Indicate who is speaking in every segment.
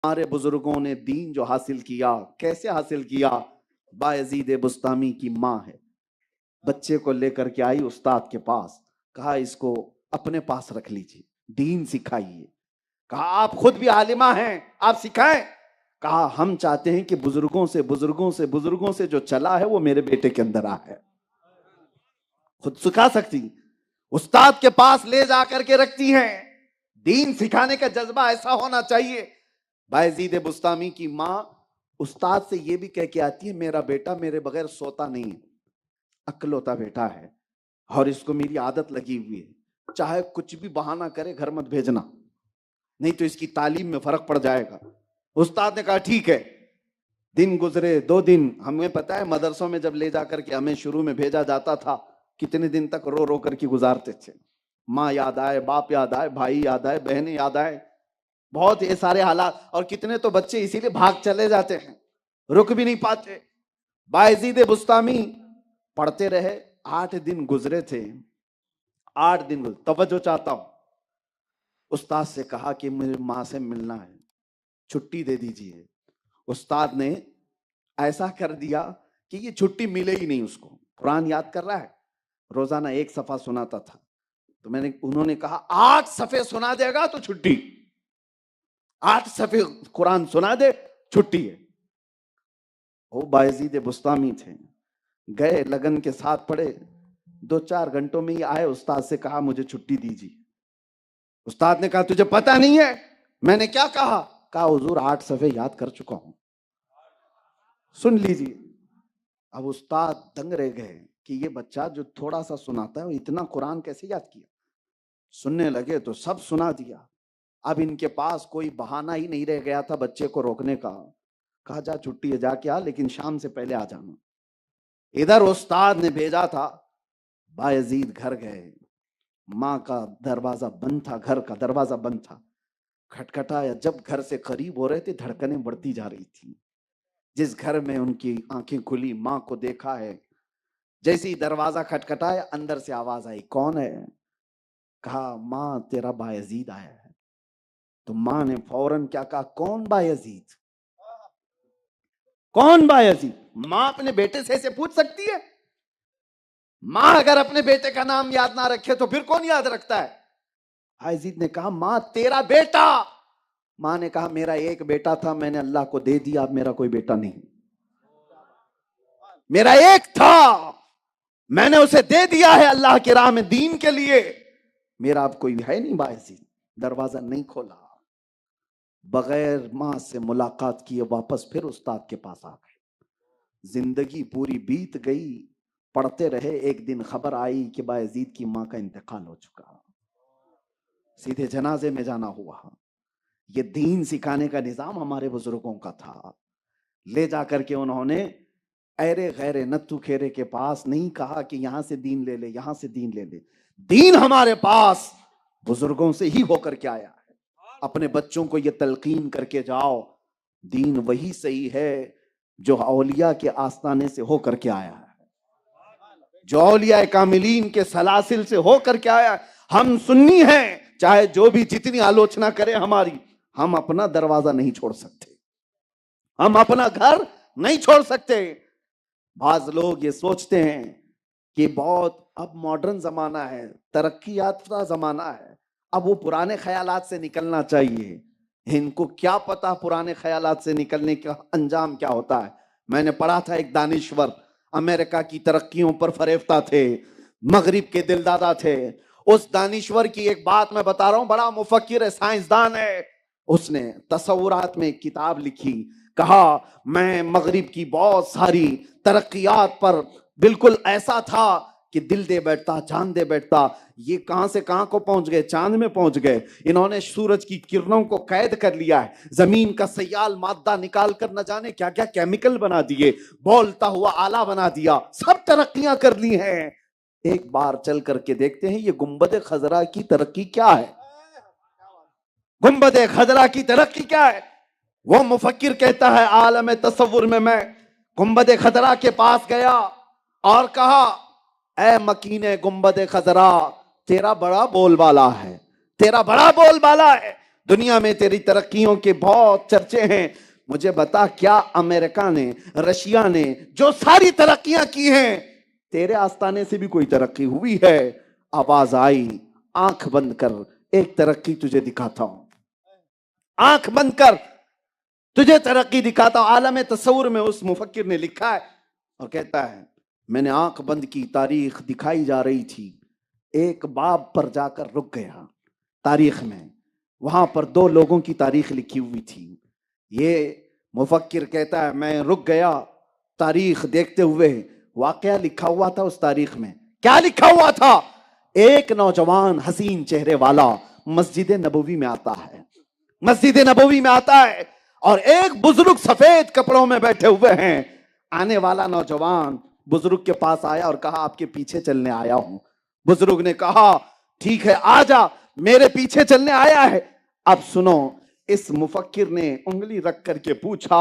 Speaker 1: ہمارے بزرگوں نے دین جو حاصل کیا کیسے حاصل کیا؟ بایزید بسطامی کی ماں ہے، بچے کو لے کر کے آئی استاد کے پاس، کہا اس کو اپنے پاس رکھ لیجیے، دین سکھائیے۔ کہا آپ خود بھی عالمہ ہیں، آپ سکھائیں۔ کہا ہم چاہتے ہیں کہ بزرگوں سے جو چلا ہے وہ میرے بیٹے کے اندر آ ہے، خود سکھا سکتی، استاد کے پاس لے جا کر کے رکھتی ہیں۔ دین سکھانے کا جذبہ ایسا ہونا چاہیے۔ بایزید بسطامی کی ماں استاد سے یہ بھی کہہ کے آتی ہے میرا بیٹا میرے بغیر سوتا نہیں ہے، اکلوتا بیٹا ہے اور اس کو میری عادت لگی ہوئی ہے، چاہے کچھ بھی بہانہ کرے گھر مت بھیجنا، نہیں تو اس کی تعلیم میں فرق پڑ جائے گا۔ استاد نے کہا ٹھیک ہے۔ دن گزرے، 2 دن، ہمیں پتا ہے مدرسوں میں جب لے جا کر کے ہمیں شروع میں بھیجا جاتا تھا کتنے دن تک رو رو کر کے گزارتے تھے، ماں یاد آئے، باپ یاد آئے، بھائی یاد آئے، بہنیں یاد آئے، بہت یہ سارے حالات، اور کتنے تو بچے اسی لیے بھاگ چلے جاتے ہیں، رک بھی نہیں پاتے۔ بایزید بسطامی پڑھتے رہے، 8 دن گزرے تھے، 8 دن گزرے، توجہ چاہتا ہوں۔ استاد سے کہا کہ مجھے ماں سے ملنا ہے، چھٹی دے دیجیے۔ استاد نے ایسا کر دیا کہ یہ چھٹی ملے ہی نہیں اس کو۔ قرآن یاد کر رہا ہے، روزانہ 1 صفحہ سناتا تھا، تو انہوں نے کہا 8 صفحے سنا دے گا تو چھٹی، 8 صفحے قرآن سنا دے چھٹی ہے۔ وہ بایزید بسطامی تھے، گئے لگن کے ساتھ پڑھے، 2-4 گھنٹوں میں ہی آئے، استاد سے کہا مجھے چھٹی دیجیے۔ استاد نے کہا تجھے پتہ نہیں ہے میں نے کیا کہا؟ کہا حضور 8 صفحے یاد کر چکا ہوں، سن لیجیے۔ اب استاد دنگ رہ گئے کہ یہ بچہ جو تھوڑا سا سناتا ہے وہ اتنا قرآن کیسے یاد کیا؟ سننے لگے تو سب سنا دیا۔ اب ان کے پاس کوئی بہانہ ہی نہیں رہ گیا تھا بچے کو روکنے کا۔ کہا جا چھٹی ہے جا کے آ، لیکن شام سے پہلے آ جانا۔ ادھر استاد نے بھیجا تھا، بایزید گھر گئے، ماں کا دروازہ بند تھا، گھر کا دروازہ بند تھا، کھٹکھٹایا، جب گھر سے قریب ہو رہے تھے دھڑکنیں بڑھتی جا رہی تھی۔ جس گھر میں ان کی آنکھیں کھلی، ماں کو دیکھا ہے، جیسے ہی دروازہ کھٹکھٹایا اندر سے آواز آئی کون ہے؟ کہا ماں تیرا بایزید آیا ہے۔ تو ماں نے فوراً کیا کہا کون بایزید؟ کون بایزید؟ ماں اپنے بیٹے سے ایسے پوچھ سکتی ہے؟ ماں اگر اپنے بیٹے کا نام یاد نہ رکھے تو پھر کون یاد رکھتا ہے؟ بایزید نے کہا ماں تیرا بیٹا۔ ماں نے کہا میرا ایک بیٹا تھا، میں نے اللہ کو دے دیا، اب میرا کوئی بیٹا نہیں، میرا ایک تھا میں نے اسے دے دیا ہے اللہ کی راہ میں دین کے لیے، میرا اب کوئی ہے نہیں۔ بایزید دروازہ نہیں کھولا، بغیر ماں سے ملاقات کیے واپس پھر استاد کے پاس آ گئے۔ زندگی پوری بیت گئی، پڑھتے رہے، ایک دن خبر آئی کہ بایزید کی ماں کا انتقال ہو چکا، سیدھے جنازے میں جانا ہوا۔ یہ دین سکھانے کا نظام ہمارے بزرگوں کا تھا۔ لے جا کر کے انہوں نے ایرے غیرے نتھو کھیرے کے پاس نہیں کہا کہ یہاں سے دین لے لے، یہاں سے دین لے لے، دین ہمارے پاس بزرگوں سے ہی ہو کر کے آیا ہے۔ اپنے بچوں کو یہ تلقین کر کے جاؤ دین وہی صحیح ہے جو اولیاء کے آستانے سے ہو کر کے آیا ہے، جو اولیاء کاملین کے سلاسل سے ہو کر کے آیا ہے۔ ہم سنی ہیں، چاہے جو بھی جتنی آلوچنا کرے ہماری، ہم اپنا دروازہ نہیں چھوڑ سکتے، ہم اپنا گھر نہیں چھوڑ سکتے۔ بعض لوگ یہ سوچتے ہیں کہ بہت اب ماڈرن زمانہ ہے، ترقی یافتہ زمانہ ہے، اب وہ پرانے خیالات سے نکلنا چاہیے۔ ان کو کیا پتا پرانے خیالات سے نکلنے کا انجام کیا ہوتا ہے۔ میں نے پڑھا تھا ایک دانشور امریکہ کی ترقیوں پر فریفتہ تھے، مغرب کے دل دادا تھے۔ اس دانشور کی ایک بات میں بتا رہا ہوں، بڑا مفکر ہے، سائنسدان ہے، اس نے تصورات میں ایک کتاب لکھی، کہا میں مغرب کی بہت ساری ترقیات پر بالکل ایسا تھا کہ دل دے بیٹھتا، جان دے بیٹھتا۔ یہ کہاں سے کہاں کو پہنچ گئے، چاند میں پہنچ گئے، انہوں نے سورج کی کرنوں کو قید کر لیا ہے، زمین کا سیال مادہ نکال کر نہ جانے کیا کیا کیمیکل بنا دیے، بولتا ہوا آلہ بنا دیا، سب ترقیاں کر لی ہیں۔ ایک بار چل کر کے دیکھتے ہیں یہ گنبد خضرا کی ترقی کیا ہے، گنبد خضرا کی ترقی کیا ہے۔ وہ مفکر کہتا ہے عالم تصور میں گنبد خضرا کے پاس گیا اور کہا اے مکین گنبد خضرا تیرا بڑا بول بالا ہے، تیرا بڑا بول بالا ہے، دنیا میں تیری ترقیوں کے بہت چرچے ہیں، مجھے بتا کیا امریکہ نے، رشیا نے جو ساری ترقیاں کی ہیں، تیرے آستانے سے بھی کوئی ترقی ہوئی ہے؟ آواز آئی، آنکھ بند کر، ایک ترقی تجھے دکھاتا ہوں، آنکھ بند کر تجھے ترقی دکھاتا ہوں۔ عالم تصور میں اس مفکر نے لکھا ہے اور کہتا ہے میں نے آنکھ بند کی، تاریخ دکھائی جا رہی تھی، ایک باب پر جا کر رک گیا تاریخ میں، وہاں پر دو لوگوں کی تاریخ لکھی ہوئی تھی۔ یہ مفکر کہتا ہے میں رک گیا تاریخ دیکھتے ہوئے، واقعہ لکھا ہوا تھا اس تاریخ میں۔ کیا لکھا ہوا تھا؟ ایک نوجوان حسین چہرے والا مسجد نبوی میں آتا ہے، مسجد نبوی میں آتا ہے، اور ایک بزرگ سفید کپڑوں میں بیٹھے ہوئے ہیں۔ آنے والا نوجوان بزرگ کے پاس آیا اور کہا آپ کے پیچھے چلنے آیا ہوں۔ بزرگ نے کہا ٹھیک ہے آ جا، میرے پیچھے چلنے آیا ہے۔ اب سنو، اس مفکر نے انگلی رکھ کر کے پوچھا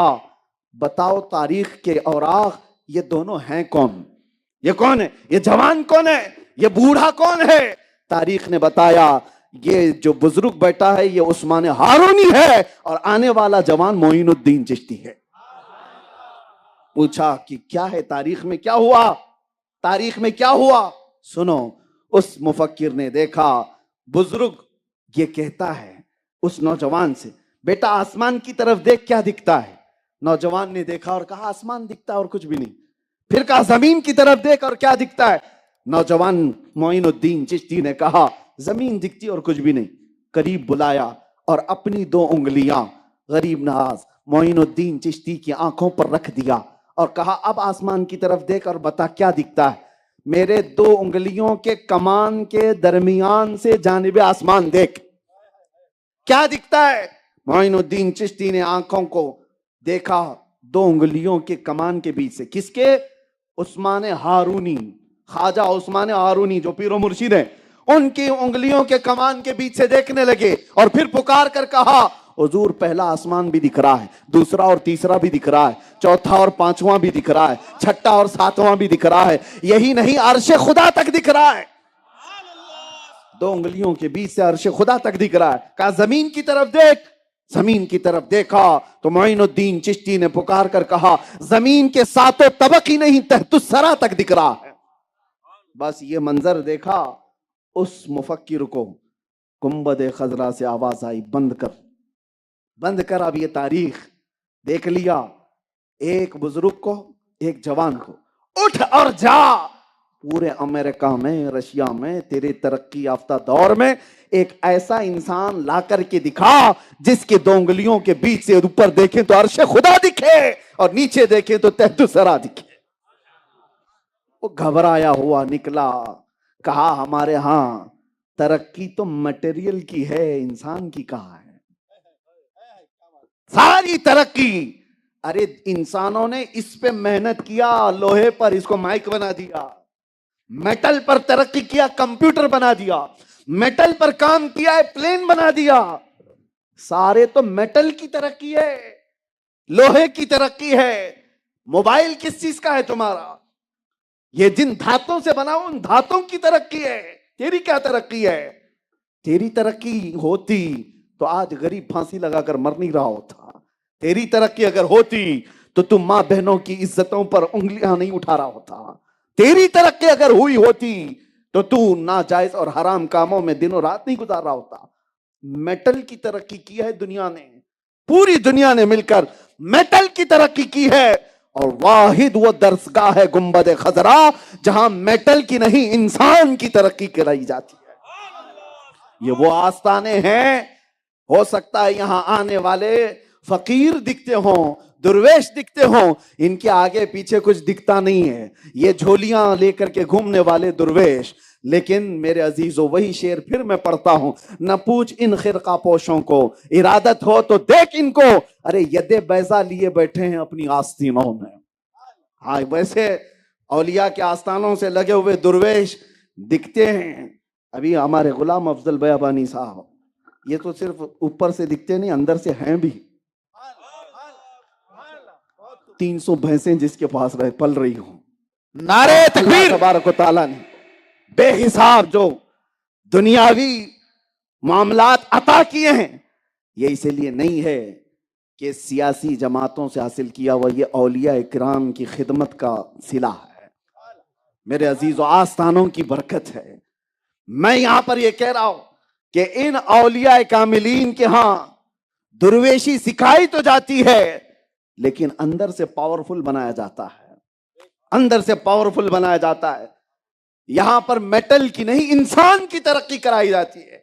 Speaker 1: بتاؤ تاریخ کے اوراق یہ دونوں ہیں کون؟ یہ کون ہے؟ یہ جوان کون ہے؟ یہ بوڑھا کون ہے؟ تاریخ نے بتایا یہ جو بزرگ بیٹا ہے یہ عثمان ہارونی ہے، اور آنے والا جوان معین الدین چشتی ہے۔ پوچھا کہ کیا ہے تاریخ میں کیا ہوا؟ تاریخ میں کیا ہوا؟ سنو، اس مفکر نے دیکھا بزرگ یہ کہتا ہے اس نوجوان سے بیٹا آسمان کی طرف دیکھ کیا دکھتا ہے؟ نوجوان نے دیکھا اور کہا آسمان دکھتا ہے اور کچھ بھی نہیں۔ پھر کہا زمین کی طرف دیکھ اور کیا دکھتا ہے؟ نوجوان معین الدین چشتی نے کہا زمین دکھتی اور کچھ بھی نہیں۔ قریب بلایا اور اپنی دو انگلیاں غریب نواز معین الدین چشتی کی آنکھوں پر رکھ دیا اور کہا اب آسمان کی طرف دیکھ اور بتا کیا دکھتا ہے؟ میرے دو انگلیوں کے کمان کے درمیان سے جانب آسمان دیکھ، کیا دکھتا ہے؟ معین الدین چشتی نے آنکھوں کو دیکھا دو انگلیوں کے کمان کے بیچ سے۔ کس کے؟ عثمان ہارونی، خواجہ عثمان ہارونی جو پیر و مرشد ہیں، ان کی انگلیوں کے کمان کے بیچ سے دیکھنے لگے اور پھر پکار کر کہا حضور پہلا آسمان بھی دکھ رہا ہے، دوسرا اور تیسرا بھی دکھ رہا ہے، چوتھا اور پانچواں بھی دکھ رہا ہے، چھٹا اور ساتواں بھی دکھ رہا ہے، یہی نہیں عرش خدا تک دکھ رہا ہے۔ دو انگلیوں کے بیچ سے عرش خدا تک دکھ رہا ہے۔ کہا زمین کی طرف دیکھ، زمین کی طرف دیکھا تو معین الدین چشتی نے پکار کر کہا زمین کے ساتوں طبق ہی نہیں تحت الثری تک دکھ رہا ہے۔ بس یہ منظر دیکھا اس مفکر کو گنبد خضرا سے آواز آئی بند کر، بند کر اب یہ تاریخ۔ دیکھ لیا ایک بزرگ کو، ایک جوان کو، اٹھ اور جا پورے امریکہ میں، رشیا میں، تیرے ترقی یافتہ دور میں ایک ایسا انسان لا کر کے دکھا جس کے دو انگلیوں کے بیچ سے اوپر دیکھیں تو عرش خدا دکھے اور نیچے دیکھیں تو تحت الثری دکھے۔ وہ گھبرایا ہوا نکلا، کہا ہمارے ہاں ترقی تو مٹیریل کی ہے، انسان کی کہاں ہے؟ ساری ترقی، ارے انسانوں نے اس پہ محنت کیا، لوہے پر اس کو مائک بنا دیا، میٹل پر ترقی کیا، کمپیوٹر بنا دیا، میٹل پر کام کیا ہے، پلین بنا دیا۔ سارے تو میٹل کی ترقی ہے، لوہے کی ترقی ہے۔ موبائل کس چیز کا ہے تمہارا؟ یہ جن دھاتوں سے بنا ان دھاتوں کی ترقی ہے۔ تیری کیا ترقی ہے؟ تیری ترقی ہوتی تو آج غریب پھانسی لگا کر مر نہیں رہا ہوتا۔ تیری ترقی اگر ہوتی تو تم ماں بہنوں کی عزتوں پر انگلیاں نہیں اٹھا رہا ہوتا۔ تیری ترقی اگر ہوئی ہوتی تو تو ناجائز اور حرام کاموں میں دن و رات نہیں گزار رہا ہوتا۔ میٹل کی ترقی کی ہے دنیا نے، پوری دنیا نے مل کر میٹل کی ترقی کی ہے، اور واحد وہ درسگاہ ہے گنبد خضرا جہاں میٹل کی نہیں انسان کی ترقی کرائی جاتی ہے۔ یہ وہ آستانے ہیں، ہو سکتا ہے یہاں آنے والے فقیر دکھتے ہوں، درویش دکھتے ہوں، ان کے آگے پیچھے کچھ دکھتا نہیں ہے، یہ جھولیاں لے کر کے گھومنے والے درویش۔ لیکن میرے عزیزو وہی شعر پھر میں پڑھتا ہوں، نہ پوچھ ان خرقہ پوشوں کو، ارادت ہو تو دیکھ ان کو، ارے ید بیضا لیے بیٹھے ہیں اپنی آستینوں میں۔ ہاں ویسے اولیاء کے آستانوں سے لگے ہوئے درویش دکھتے ہیں۔ ابھی ہمارے غلام افضل بیابانی صاحب، یہ تو صرف اوپر سے دکھتے نہیں، اندر سے ہیں بھی۔ 300 بھینسیں جس کے پاس رہے پل رہی ہوں۔ نعرہ تکبیر! تبارک و تعالیٰ نے بے حساب جو دنیاوی معاملات عطا کیے ہیں، یہ اسی لیے نہیں ہے کہ سیاسی جماعتوں سے حاصل کیا ہوا، یہ اولیاء اکرام کی خدمت کا صلہ ہے میرے عزیزو، آستانوں کی برکت ہے۔ میں یہاں پر یہ کہہ رہا ہوں کہ ان اولیاء کاملین کے ہاں درویشی سکھائی تو جاتی ہے، لیکن اندر سے پاورفل بنایا جاتا ہے، اندر سے پاورفل بنایا جاتا ہے۔ یہاں پر میٹل کی نہیں، انسان کی ترقی کرائی جاتی ہے۔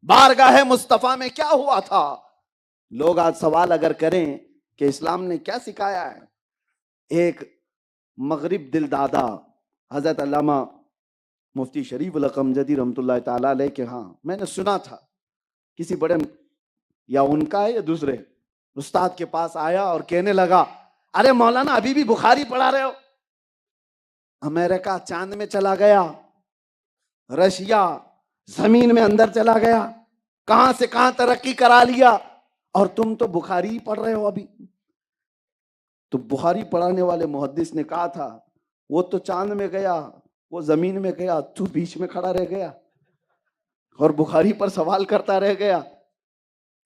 Speaker 1: بارگاہ مصطفیٰ میں کیا ہوا تھا؟ لوگ آج سوال اگر کریں کہ اسلام نے کیا سکھایا ہے، ایک مغرب دل دادا حضرت علامہ مفتی شریف القمجدی رحمۃ اللہ تعالیٰ علیہ کے ہاں میں نے سنا تھا، کسی بڑے یا ان کا ہے یا دوسرے استاد کے پاس آیا اور کہنے لگا، ارے مولانا ابھی بھی بخاری پڑھا رہے ہو؟ امریکہ چاند میں چلا گیا، رشیا زمین میں اندر چلا گیا، کہاں سے کہاں ترقی کرا لیا، اور تم تو بخاری ہی پڑھ رہے ہو ابھی۔ تو بخاری پڑھانے والے محدث نے کہا تھا، وہ تو چاند میں گیا، وہ زمین میں گیا، تو بیچ میں کھڑا رہ گیا اور بخاری پر سوال کرتا رہ گیا۔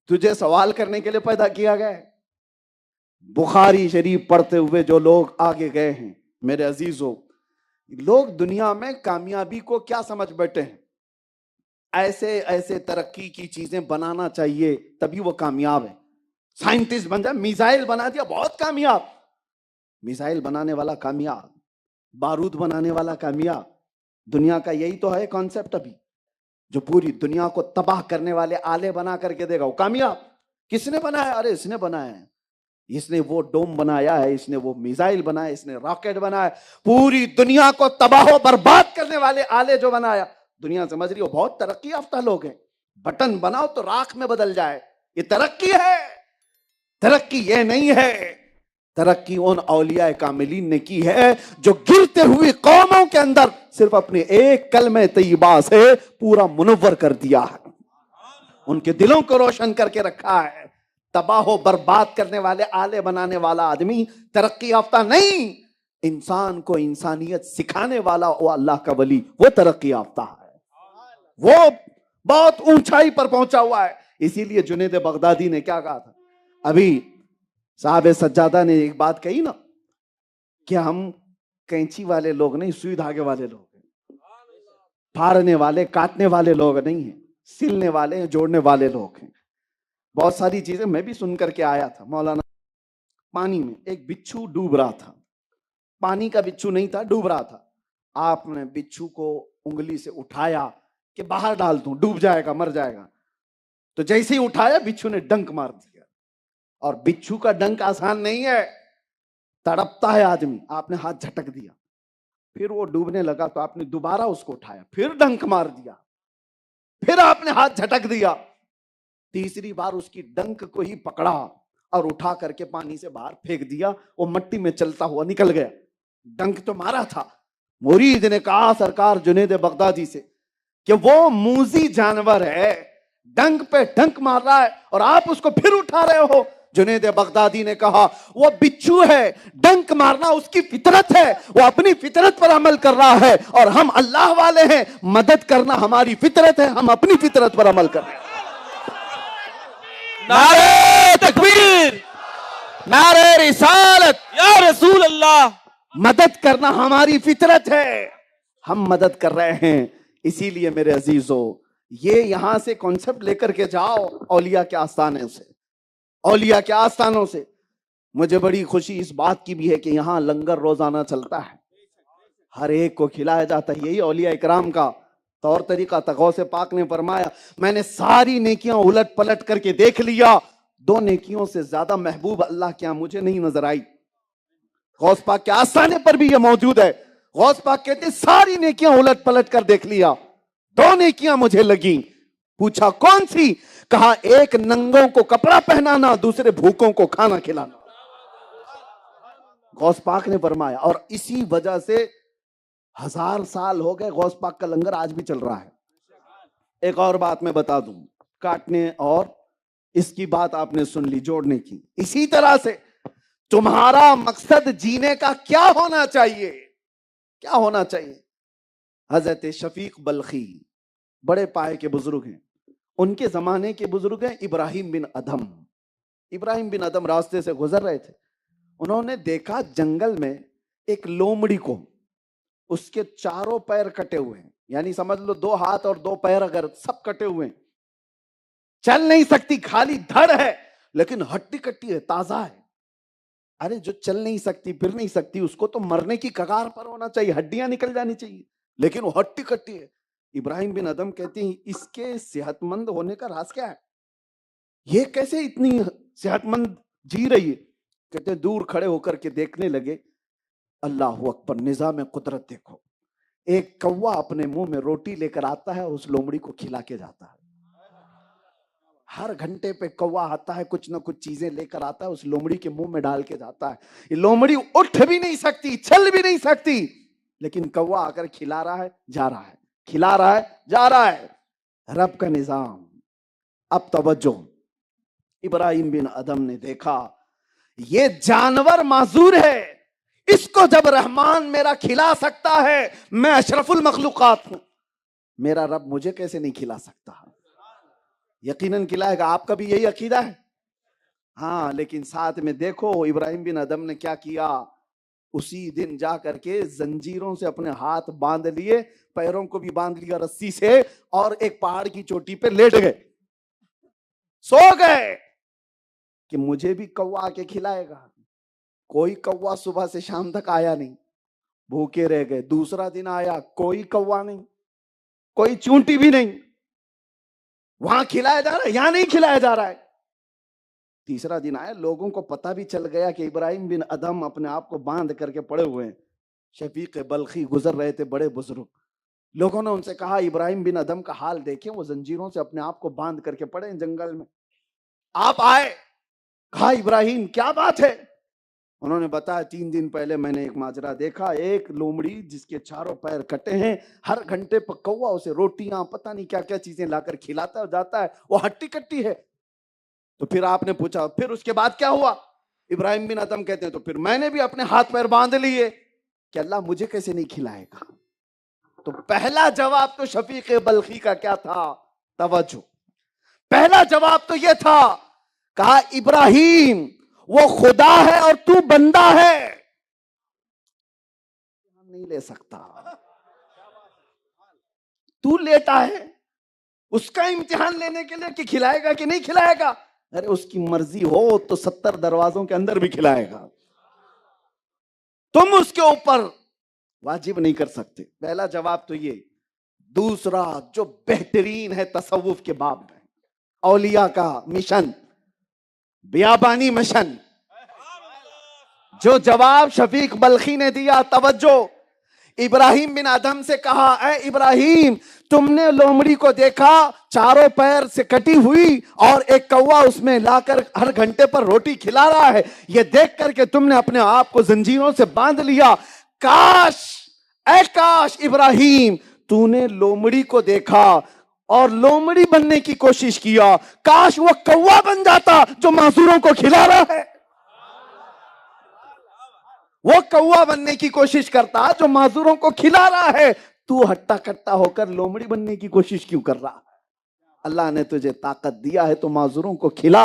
Speaker 1: تجھے سوال کرنے کے لیے پیدا کیا گیا ہے۔ بخاری شریف پڑھتے ہوئے جو لوگ آگے گئے ہیں میرے عزیزو، لوگ دنیا میں کامیابی کو کیا سمجھ بیٹھے ہیں؟ ایسے ایسے ترقی کی چیزیں بنانا چاہیے تبھی وہ کامیاب ہے۔ سائنٹسٹ بن جائے، میزائل بنا دیا، بہت کامیاب۔ میزائل بنانے والا کامیاب، بارود بنانے والا کامیاب۔ دنیا کا یہی تو ہے کانسیپٹ ابھی، جو پوری دنیا کو تباہ کرنے والے آلے بنا کر کے دے گا وہ کامیاب۔ کس نے بنایا؟ ارے اس نے بنایا ہے، اس نے وہ ڈوم بنایا ہے، اس نے وہ میزائل بنایا، اس نے راکٹ بنایا، پوری دنیا کو تباہ و برباد کرنے والے آلے جو بنایا۔ دنیا سمجھ رہی ہو بہت ترقی یافتہ لوگ ہیں، بٹن بناؤ تو راکھ میں بدل جائے، یہ ترقی ہے؟ ترقی یہ نہیں ہے۔ ترقی ان اولیاء کاملین نے کی ہے جو گرتے ہوئی قوموں کے اندر صرف اپنے ایک کلمہ طیبہ سے پورا منور کر دیا ہے، ان کے دلوں کو روشن کر کے رکھا ہے۔ تباہ و برباد کرنے والے آلے بنانے والا آدمی ترقی یافتہ نہیں، انسان کو انسانیت سکھانے والا وہ اللہ کا ولی، وہ ترقی یافتہ ہے، وہ بہت اونچائی پر پہنچا ہوا ہے۔ اسی لیے جنید بغدادی نے کیا کہا تھا؟ ابھی صاحب سجادہ نے ایک بات کہی نا کہ ہم کینچی والے لوگ نہیں، سوئی دھاگے والے لوگ ہیں، پھاڑنے والے کاٹنے والے لوگ نہیں ہیں، سلنے والے جوڑنے والے لوگ ہیں۔ بہت ساری چیزیں میں بھی سن کر کے آیا تھا مولانا۔ پانی میں ایک بچھو ڈوب رہا تھا، پانی کا بچھو نہیں تھا، ڈوب رہا تھا۔ آپ نے بچھو کو انگلی سے اٹھایا کہ باہر ڈال دوں، ڈوب جائے گا، مر جائے گا۔ تو جیسے ہی اٹھایا بچھو نے ڈنک مار دیا، اور بچھو کا ڈنک آسان نہیں ہے، تڑپتا ہے آدمی۔ آپ نے ہاتھ جھٹک دیا، پھر وہ ڈوبنے لگا تو آپ نے دوبارہ اس کو اٹھایا، پھر ڈنک مار دیا، پھر آپ نے ہاتھ جھٹک دیا، تیسری بار اس کی ڈنک کو ہی پکڑا اور اٹھا کر کے پانی سے باہر پھینک دیا، وہ مٹی میں چلتا ہوا نکل گیا۔ ڈنک تو مارا تھا۔ مرید نے کہا سرکار جنید بغدادی سے کہ وہ موذی جانور ہے، ڈنک پہ ڈنک مار رہا ہے اور آپ اس کو پھر اٹھا رہے ہو۔ جنید بغدادی نے کہا وہ بچھو ہے، ڈنک مارنا اس کی فطرت ہے، وہ اپنی فطرت پر عمل کر رہا ہے، اور ہم اللہ والے ہیں، مدد کرنا ہماری فطرت ہے، ہم اپنی فطرت پر عمل کر رہے ہیں۔
Speaker 2: نعرہ تکبیر، نعرہ رسالت، یا رسول اللہ۔
Speaker 1: مدد کرنا ہماری فطرت ہے، ہم مدد کر رہے ہیں۔ اسی لیے میرے عزیزو، یہ یہاں سے کانسیپٹ لے کر کے جاؤ اولیاء کے آستانے سے، اولیاء کے آستانوں سے۔ مجھے بڑی خوشی اس بات کی بھی ہے کہ یہاں لنگر روزانہ چلتا ہے، ہر ایک کو کھلایا جاتا ہے۔ یہی اولیاء اکرام کا طور طریقہ تھا۔ غوث پاک نے فرمایا میں نے ساری نیکیاں الٹ پلٹ کر کے دیکھ لیا، دو نیکیوں سے زیادہ محبوب اللہ کے یہاں مجھے نہیں نظر آئی۔ غوث پاک کے آستانے پر بھی یہ موجود ہے۔ غوث پاک کہتے ہیں ساری نیکیاں الٹ پلٹ کر دیکھ لیا، دو نیکیاں مجھے لگیں۔ پوچھا کون سی؟ کہا ایک ننگوں کو کپڑا پہنانا، دوسرے بھوکوں کو کھانا کھلانا۔ غوث پاک نے فرمایا، اور اسی وجہ سے 1000 سال ہو گئے غوث پاک کا لنگر آج بھی چل رہا ہے۔ ایک اور بات میں بتا دوں، کاٹنے اور اس کی بات آپ نے سن لی، جوڑنے کی۔ اسی طرح سے تمہارا مقصد جینے کا کیا ہونا چاہیے؟ کیا ہونا چاہیے؟ حضرت شفیق بلخی بڑے پائے کے بزرگ ہیں، ان کے زمانے کے بزرگ ہیں ابراہیم بن ادھم. ابراہیم بن ادھم راستے سے گزر رہے تھے. انہوں نے دیکھا جنگل میں ایک لومڑی کو، اس کے چاروں پیر کٹے ہوئے ہیں، یعنی سمجھ لو 2 ہاتھ اور 2 پیر اگر سب کٹے ہوئے ہیں، چل نہیں سکتی، خالی دھڑ ہے لیکن ہڈی کٹی ہے، تازہ ہے. ارے جو چل نہیں سکتی پھر نہیں سکتی اس کو تو مرنے کی کگار پر ہونا چاہیے، ہڈیاں نکل جانی چاہیے، لیکن وہ ہڈی کٹی ہے. ابراہیم بن ادھم کہتے ہیں اس کے صحت مند ہونے کا راز کیا ہے؟ یہ کیسے اتنی صحت مند جی رہی ہے؟ کہتے ہیں دور کھڑے ہو کر کے دیکھنے لگے. اللہ اکبر، نظام قدرت دیکھو. ایک کوا اپنے منہ میں روٹی لے کر آتا ہے، اس لومڑی کو کھلا کے جاتا ہے. ہر گھنٹے پہ کوا آتا ہے، کچھ نہ کچھ چیزیں لے کر آتا ہے، اس لومڑی کے منہ میں ڈال کے جاتا ہے. یہ لومڑی اٹھ بھی نہیں سکتی، چل بھی نہیں سکتی، لیکن کوا آ کر کھلا رہا ہے، جا رہا ہے، کھلا رہا ہے، جا رہا ہے. رب کا نظام. اب توجہ، ابراہیم بن ادھم نے دیکھا یہ جانور معذور ہے، اس کو جب رحمان میرا کھلا سکتا ہے، میں اشرف المخلوقات ہوں، میرا رب مجھے کیسے نہیں کھلا سکتا؟ یقیناً کھلائے گا. آپ کا بھی یہی عقیدہ ہے؟ ہاں، لیکن ساتھ میں دیکھو ابراہیم بن ادھم نے کیا کیا. اسی دن جا کر کے زنجیروں سے اپنے ہاتھ باندھ لیے، پیروں کو بھی باندھ لیا رسی سے، اور ایک پہاڑ کی چوٹی پہ لیٹ گئے، سو گئے کہ مجھے بھی کوا کے کھلائے گا. کوئی کوا صبح سے شام تک آیا نہیں، بھوکے رہ گئے. دوسرا دن آیا، کوئی کوا نہیں، کوئی چونٹی بھی نہیں. وہاں کھلایا جا رہا ہے، یہاں نہیں کھلایا جا رہا ہے. تیسرا دن آیا، لوگوں کو پتہ بھی چل گیا کہ ابراہیم بن ادھم اپنے آپ کو باندھ کر کے پڑے ہوئے ہیں. شفیق بلخی گزر رہے تھے، بڑے بزرگ. لوگوں نے ان سے کہا ابراہیم بن ادھم کا حال دیکھیں، وہ زنجیروں سے اپنے آپ کو باندھ کر کے پڑے ہیں جنگل میں. آپ آئے، کہا ابراہیم کیا بات ہے؟ انہوں نے بتایا 3 دن پہلے میں نے ایک ماجرا دیکھا، ایک لومڑی جس کے چاروں پیر کٹے ہیں، ہر گھنٹے پر کوا اسے روٹیاں پتہ نہیں کیا کیا چیزیں لا کر کھلاتا جاتا ہے، وہ ہٹی کٹی ہے. تو پھر آپ نے پوچھا پھر اس کے بعد کیا ہوا؟ ابراہیم بن ادھم کہتے ہیں تو پھر میں نے بھی اپنے ہاتھ پیر باندھ لیے کہ اللہ مجھے کیسے نہیں کھلائے گا. تو پہلا جواب تو شفیق بلخی کا کیا تھا؟ توجہ، پہلا جواب تو یہ تھا، کہا ابراہیم وہ خدا ہے اور تو بندہ ہے، نہیں لے سکتا. تو لیٹا ہے، اس کا امتحان لینے کے لیے کہ کھلائے گا کہ نہیں کھلائے گا. ارے اس کی مرضی ہو تو 70 دروازوں کے اندر بھی کھلائے گا، تم اس کے اوپر واجب نہیں کر سکتے. پہلا جواب تو یہ. دوسرا جو بہترین ہے تصوف کے باب میں، اولیاء کا مشن، بیابانی مشن، جو جواب شفیق بلخی نے دیا. توجہ، ابراہیم بن ادھم سے کہا اے ابراہیم تم نے لومڑی کو دیکھا چاروں پیر سے کٹی ہوئی اور ایک کوا اس میں لا کر ہر گھنٹے پر روٹی کھلا رہا ہے، یہ دیکھ کر کے تم نے اپنے آپ کو زنجیروں سے باندھ لیا. کاش، اے کاش ابراہیم تو نے لومڑی کو دیکھا اور لومڑی بننے کی کوشش کیا، کاش وہ کوا بن جاتا جو معذوروں کو کھلا رہا ہے. وہ کوا بننے کی کوشش کرتا جو معذوروں کو کھلا رہا ہے، تو ہٹا کٹا ہو کر لومڑی بننے کی کوشش کیوں کر رہا ہے؟ اللہ نے تجھے طاقت دیا ہے تو معذوروں کو کھلا،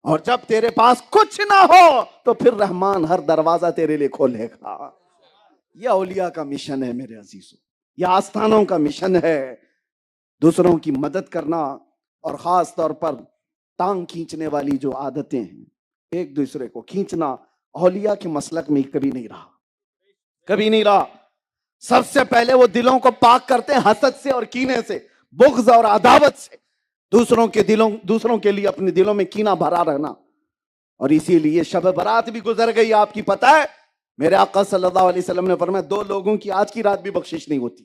Speaker 1: اور جب تیرے پاس کچھ نہ ہو تو پھر رحمان ہر دروازہ تیرے لیے کھولے گا. یہ اولیاء کا مشن ہے میرے عزیزوں، یہ آستانوں کا مشن ہے. دوسروں کی مدد کرنا، اور خاص طور پر ٹانگ کھینچنے والی جو عادتیں ہیں، ایک دوسرے کو کھینچنا، اولیاء کے مسلک میں کبھی نہیں رہا، کبھی نہیں رہا. سب سے پہلے وہ دلوں کو پاک کرتے ہیں حسد سے اور کینے سے، بغض اور عداوت سے. دوسروں کے لیے اپنے دلوں میں کینہ بھرا رہنا. اور اسی لیے شب برات بھی گزر گئی، آپ کی پتہ ہے میرے آقا صلی اللہ علیہ وسلم نے فرمایا 2 لوگوں کی آج کی رات بھی بخشش نہیں ہوتی،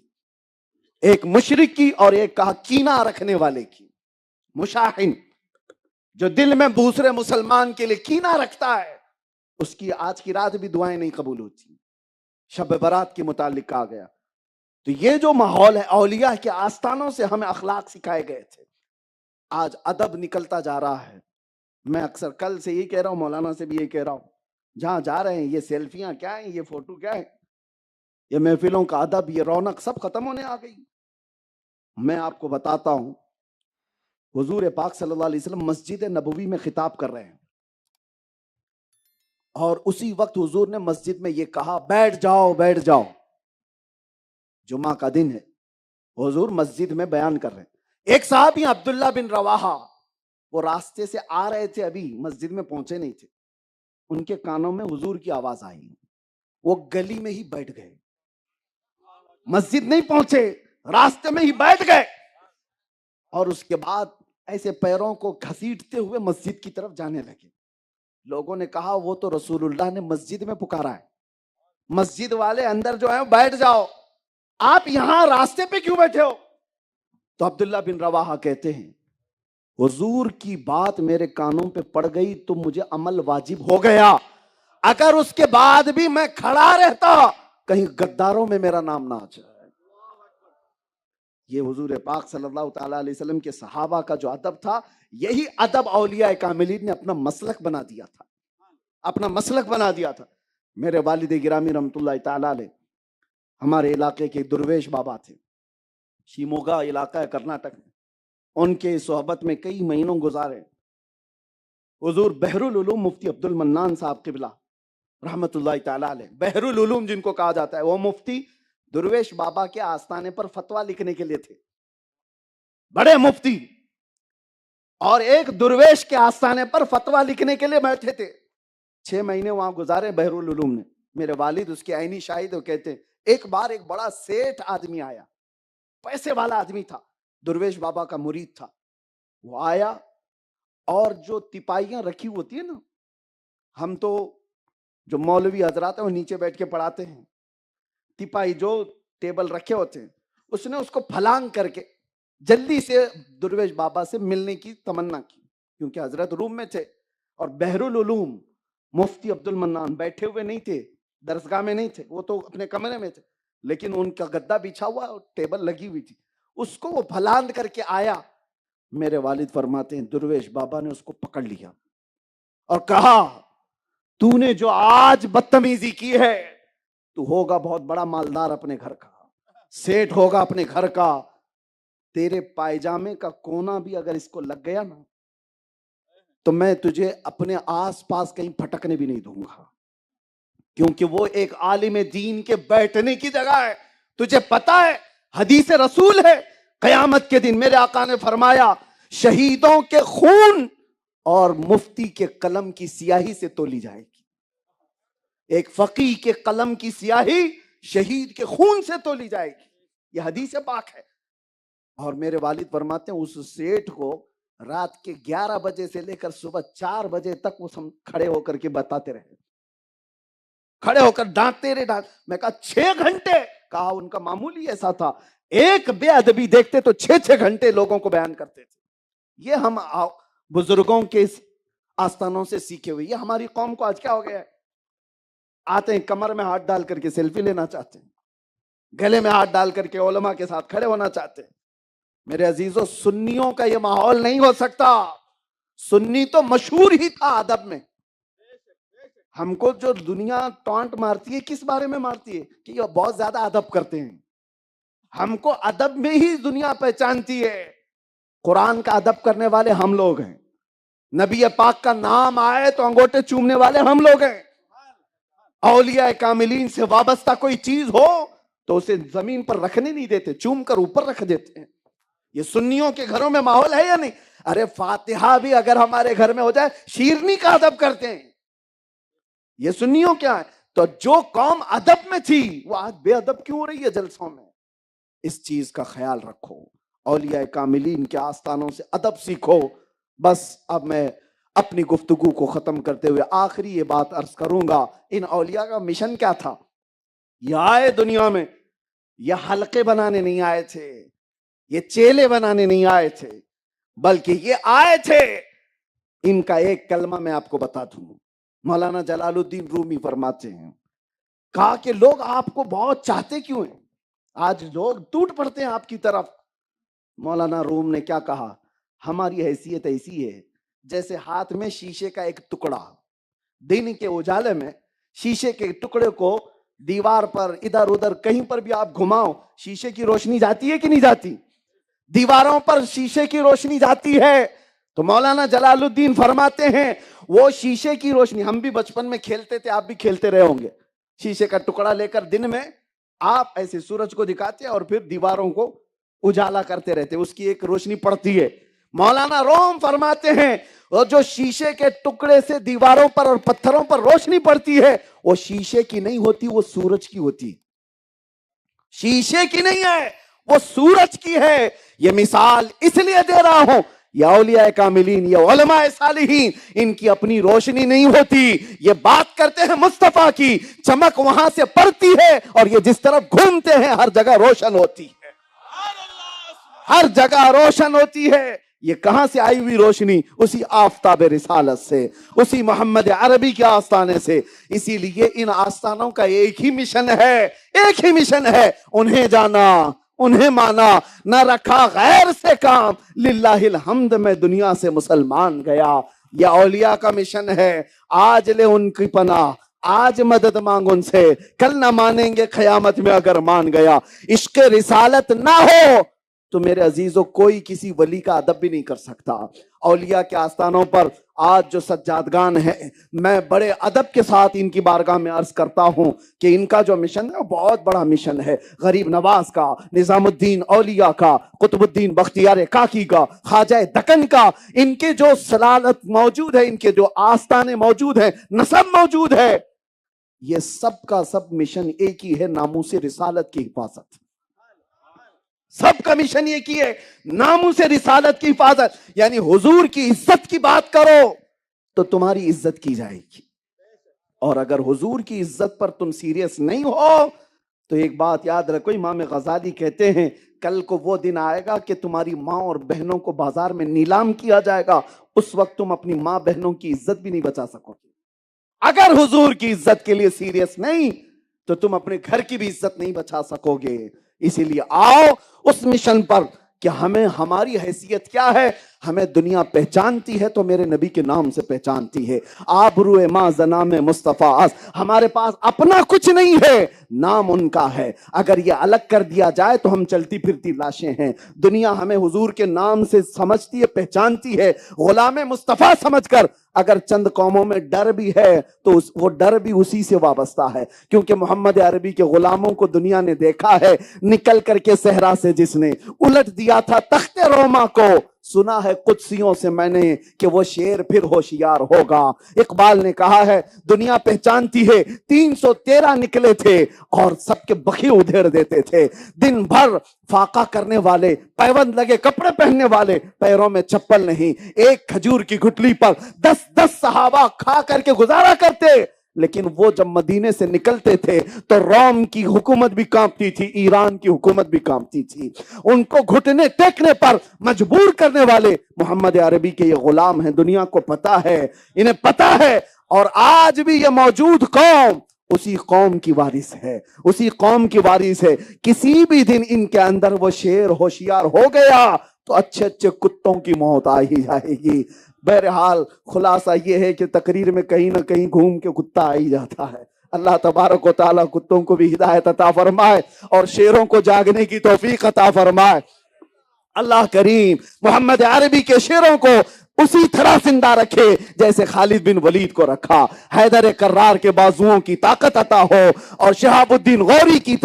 Speaker 1: ایک مشرک کی اور ایک کہا کینہ رکھنے والے کی. مشاحن، جو دل میں دوسرے مسلمان کے لیے کینہ رکھتا ہے، اس کی آج کی رات بھی دعائیں نہیں قبول ہوتی. شب برات کے متعلق کہا گیا. تو یہ جو ماحول ہے، اولیاء کے آستانوں سے ہمیں اخلاق سکھائے گئے تھے. آج ادب نکلتا جا رہا ہے. میں اکثر کل سے یہ کہہ رہا ہوں، مولانا سے بھی یہ کہہ رہا ہوں، جہاں جا رہے ہیں یہ سیلفیاں کیا ہیں، یہ فوٹو کیا ہے، یہ محفلوں کا ادب، یہ رونق سب ختم ہونے آ گئی. میں آپ کو بتاتا ہوں، حضور پاک صلی اللہ علیہ وسلم مسجد نبوی میں خطاب کر رہے ہیں، اور اسی وقت حضور نے مسجد میں یہ کہا بیٹھ جاؤ بیٹھ جاؤ. جمعہ کا دن ہے، حضور مسجد میں بیان کر رہے ہیں. ایک صحابی عبداللہ بن رواحہ وہ راستے سے آ رہے تھے، ابھی مسجد میں پہنچے نہیں تھے، ان کے کانوں میں حضور کی آواز آئی، وہ گلی میں ہی بیٹھ گئے، مسجد نہیں پہنچے، راستے میں ہی بیٹھ گئے، اور اس کے بعد ایسے پیروں کو گھسیٹتے ہوئے مسجد کی طرف جانے لگے. لوگوں نے کہا وہ تو رسول اللہ نے مسجد میں پکارا ہے، مسجد والے اندر جو ہیں بیٹھ جاؤ، آپ یہاں راستے پہ کیوں بیٹھے ہو؟ تو عبداللہ بن رواحہ کہتے ہیں حضور کی بات میرے کانوں پہ پڑ گئی تو مجھے عمل واجب ہو گیا، اگر اس کے بعد بھی میں کھڑا رہتا کہیں غداروں میں میرا نام نہ آ جائے. یہ حضور پاک صلی اللہ تعالی علیہ وسلم کے صحابہ کا جو ادب تھا، یہی ادب اولیاء کاملین نے اپنا مسلک بنا دیا تھا، اپنا مسلک بنا دیا تھا. میرے والد گرامی رحمت اللہ تعالی علیہ ہمارے علاقے کے درویش بابا تھے، شیموگا علاقہ ہے کرناٹک میں، ان کے صحبت میں کئی مہینوں گزارے. حضور بحر العلوم مفتی عبد المنان صاحب قبلہ رحمت اللہ تعالی علیہ، بحر العلوم جن کو کہا جاتا ہے، وہ مفتی درویش بابا کے آستانے پر فتویٰ لکھنے کے لیے تھے، بڑے مفتی، اور ایک درویش کے آستانے پر فتویٰ لکھنے کے لیے بیٹھے تھے. 6 مہینے وہاں گزارے بحر العلوم نے. میرے والد اس کے عینی شاہد، وہ کہتے ہیں ایک بار ایک بڑا سیٹ آدمی آیا، پیسے والا آدمی تھا، درویش بابا کا مرید تھا. وہ آیا اور جو تپائیاں رکھی ہوتی ہیں نا، ہم تو جو مولوی حضرات ہیں وہ نیچے بیٹھ کے پڑھاتے ہیں، تپائی جو ٹیبل رکھے ہوتے ہیں، اس نے اس کو پھلانگ کر کے جلدی سے درویش بابا سے ملنے کی تمنا کی، کیونکہ حضرت روم میں تھے اور بحر العلوم مفتی عبد المنان بیٹھے ہوئے نہیں تھے، درسگاہ میں نہیں تھے، وہ تو اپنے کمرے میں تھے، لیکن ان کا گدا بچھا ہوا اور ٹیبل لگی ہوئی تھی، اس کو وہ پھلاند کر کے آیا. میرے والد فرماتے ہیں درویش بابا نے اس کو پکڑ لیا اور کہا تو نے جو آج بدتمیزی کی ہے، تو ہوگا بہت بڑا مالدار اپنے گھر کا، سیٹ ہوگا اپنے گھر کا، تیرے پائجامے کا کونا بھی اگر اس کو لگ گیا نا تو میں تجھے اپنے آس پاس کہیں پھٹکنے بھی نہیں دوں گا، کیونکہ وہ ایک عالم دین کے بیٹھنے کی جگہ ہے. تجھے پتا ہے حدیث رسول ہے، قیامت کے دن میرے آقا نے فرمایا شہیدوں کے خون اور مفتی کے قلم کی سیاہی سے تولی جائے گی. ایک فقیہ کے قلم کی سیاہی شہید کے خون سے تولی جائے گی، یہ حدیث پاک ہے. اور میرے والد فرماتے ہیں اس سیٹ کو رات کے 11 بجے سے لے کر صبح 4 بجے تک وہ کھڑے ہو کر کے بتاتے رہے، کھڑے ہو کر ڈانٹتے رہے. میں کہا 6 گھنٹے؟ کہا ان کا معمولی ایسا تھا، ایک بے ادبی دیکھتے تو 6 گھنٹے لوگوں کو بیان کرتے تھے. یہ ہم بزرگوں کے آستانوں سے سیکھے ہوئے. یہ ہماری قوم کو آج کیا ہو گیا ہے، آتے ہیں کمر میں ہاتھ ڈال کر کے سیلفی لینا چاہتے ہیں، گلے میں ہاتھ ڈال کر کے علماء کے ساتھ کھڑے ہونا چاہتے ہیں. میرے عزیزوں، سنیوں کا یہ ماحول نہیں ہو سکتا. سنی تو مشہور ہی تھا ادب میں. ہم کو جو دنیا ٹانٹ مارتی ہے کس بارے میں مارتی ہے کہ یہ بہت زیادہ ادب کرتے ہیں. ہم کو ادب میں ہی دنیا پہچانتی ہے. قرآن کا ادب کرنے والے ہم لوگ ہیں، نبی پاک کا نام آئے تو انگوٹے چومنے والے ہم لوگ ہیں. اولیاء کاملین سے وابستہ کوئی چیز ہو تو اسے زمین پر رکھنے نہیں دیتے، چوم کر اوپر رکھ دیتے ہیں. یہ سنیوں کے گھروں میں ماحول ہے یا نہیں؟ ارے فاتحہ بھی اگر ہمارے گھر میں ہو جائے شیرنی کا ادب کرتے ہیں. یہ سنیوں کیا ہے؟ تو جو قوم ادب میں تھی وہ آج بے ادب کیوں ہو رہی ہے جلسوں میں؟ اس چیز کا خیال رکھو، اولیاء کاملین کے آستانوں سے ادب سیکھو. بس اب میں اپنی گفتگو کو ختم کرتے ہوئے آخری یہ بات عرض کروں گا. ان اولیاء کا مشن کیا تھا؟ یہ آئے دنیا میں، یہ حلقے بنانے نہیں آئے تھے، یہ چیلے بنانے نہیں آئے تھے، بلکہ یہ آئے تھے. ان کا ایک کلمہ میں آپ کو بتا دوں، مولانا جلال الدین رومی فرماتے ہیں، کہا کہ لوگ آپ کو بہت چاہتے کیوں ہیں؟ آج لوگ ٹوٹ پڑتے ہیں آپ کی طرف. مولانا روم نے کیا کہا؟ ہماری حیثیت ایسی ہے جیسے ہاتھ میں شیشے کا ایک ٹکڑا، دن کے اجالے میں شیشے کے ٹکڑے کو دیوار پر ادھر ادھر کہیں پر بھی آپ گھماؤ، شیشے کی روشنی جاتی ہے کہ نہیں جاتی؟ دیواروں پر شیشے کی روشنی جاتی ہے تو مولانا جلال الدین فرماتے ہیں وہ شیشے کی روشنی، ہم بھی بچپن میں کھیلتے تھے، آپ بھی کھیلتے رہے ہوں گے، شیشے کا ٹکڑا لے کر دن میں آپ ایسے سورج کو دکھاتے اور پھر دیواروں کو اجالا کرتے رہتے، اس کی ایک روشنی پڑتی ہے۔ مولانا روم فرماتے ہیں وہ جو شیشے کے ٹکڑے سے دیواروں پر اور پتھروں پر روشنی پڑتی ہے وہ شیشے کی نہیں ہوتی، وہ سورج کی ہوتی، شیشے کی نہیں ہے، وہ سورج کی ہے۔ یہ مثال اس لیے دے رہا ہوں، یا اولیاء کاملین یا علماء صالحین ان کی اپنی روشنی نہیں ہوتی، یہ بات کرتے ہیں مصطفیٰ کی، چمک وہاں سے پڑتی ہے اور یہ جس طرف گھومتے ہیں ہر جگہ روشن ہوتی ہے، ہر جگہ روشن ہوتی ہے۔ یہ کہاں سے آئی ہوئی روشنی؟ اسی آفتاب رسالت سے، اسی محمد عربی کے آستانے سے۔ اسی لیے ان آستانوں کا ایک ہی مشن ہے، ایک ہی مشن ہے، انہیں جانا، انہیں مانا، نہ رکھا غیر سے کام، للہ الحمد میں دنیا سے مسلمان گیا۔ یہ اولیاء کا مشن ہے، آج لے ان کی پناہ، آج مدد مانگ ان سے، کل نہ مانیں گے قیامت میں اگر مان گیا۔ عشق رسالت نہ ہو تو میرے عزیزوں کوئی کسی ولی کا ادب بھی نہیں کر سکتا۔ اولیاء کے آستانوں پر آج جو سجادگان ہیں، میں بڑے ادب کے ساتھ ان کی بارگاہ میں عرض کرتا ہوں کہ ان کا جو مشن ہے وہ بہت بڑا مشن ہے، غریب نواز کا، نظام الدین اولیاء کا، قطب الدین بختیار کاکی کا، خواجہ دکن کا، ان کے جو سلالت موجود ہے، ان کے جو آستانے موجود ہیں، نسب موجود ہے، یہ سب کا سب مشن ایک ہی ہے، ناموس رسالت کی حفاظت۔ سب کا مشن یہ کی ہے، ناموس رسالت کی حفاظت، یعنی حضور کی عزت کی بات کرو تو تمہاری عزت کی جائے گی، اور اگر حضور کی عزت پر تم سیریس نہیں ہو تو ایک بات یاد رکھو، امام غزالی کہتے ہیں کل کو وہ دن آئے گا کہ تمہاری ماں اور بہنوں کو بازار میں نیلام کیا جائے گا، اس وقت تم اپنی ماں بہنوں کی عزت بھی نہیں بچا سکو گے۔ اگر حضور کی عزت کے لیے سیریس نہیں تو تم اپنے گھر کی بھی عزت نہیں بچا سکو گے۔ اسی لیے آؤ اس مشن پر کہ ہمیں ہماری حیثیت کیا ہے، ہمیں دنیا پہچانتی ہے تو میرے نبی کے نام سے پہچانتی ہے، آبرو ما زنام مصطفیٰ اس، ہمارے پاس اپنا کچھ نہیں ہے، نام ان کا ہے، اگر یہ الگ کر دیا جائے تو ہم چلتی پھرتی لاشیں ہیں۔ دنیا ہمیں حضور کے نام سے سمجھتی ہے، پہچانتی ہے، غلام مصطفیٰ سمجھ کر۔ اگر چند قوموں میں ڈر بھی ہے تو وہ ڈر بھی اسی سے وابستہ ہے، کیونکہ محمد عربی کے غلاموں کو دنیا نے دیکھا ہے، نکل کر کے صحرا سے جس نے الٹ دیا تھا تخت روما کو، سنا ہے قدسیوں سے میں نے کہ وہ شیر پھر ہوشیار ہوگا۔ اقبال نے کہا ہے دنیا پہچانتی ہے، 313 نکلے تھے اور سب کے بخی ادھیڑ دیتے تھے، دن بھر فاقہ کرنے والے، پیوند لگے کپڑے پہننے والے، پیروں میں چپل نہیں، ایک کھجور کی گٹلی پر 10 صحابہ کھا کر کے گزارا کرتے، لیکن وہ جب مدینے سے نکلتے تھے تو روم کی حکومت بھی کانپتی تھی، ایران کی حکومت بھی کانپتی تھی، ان کو گھٹنے ٹیکنے پر مجبور کرنے والے محمد عربی کے یہ غلام ہیں۔ دنیا کو پتا ہے، انہیں پتا ہے، اور آج بھی یہ موجود قوم اسی قوم کی وارث ہے، اسی قوم کی وارث ہے۔ کسی بھی دن ان کے اندر وہ شیر ہوشیار ہو گیا تو اچھے اچھے کتوں کی موت آ ہی جائے گی۔ بہرحال خلاصہ یہ ہے کہ تقریر میں کہیں نہ کہیں گھوم کے کتا آ ہی جاتا ہے۔ اللہ تبارک و تعالیٰ کتوں کو بھی ہدایت عطا فرمائے اور شیروں کو جاگنے کی توفیق عطا فرمائے۔ اللہ کریم محمد عربی کے شیروں کو اسی طرح زندہ رکھے جیسے خالد بن ولید کو رکھا، حیدر کرار کے بازوؤں کی طاقت عطا ہو، اور شہاب الدین غوری کی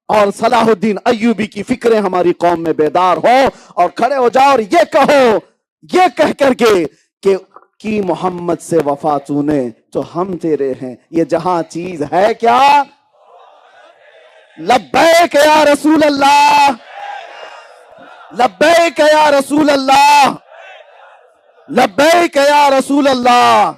Speaker 1: اور صلاح الدین ایوبی کی فکریں ہماری قوم میں بیدار ہو، اور کھڑے ہو جاؤ اور یہ کہو، یہ کہہ کر کے کہ کی محمد سے وفا چونے تو ہم تیرے ہیں، یہ جہاں چیز ہے کیا؟ لبیک یا رسول اللہ، لبیک یا رسول اللہ، لبیک یا رسول اللہ۔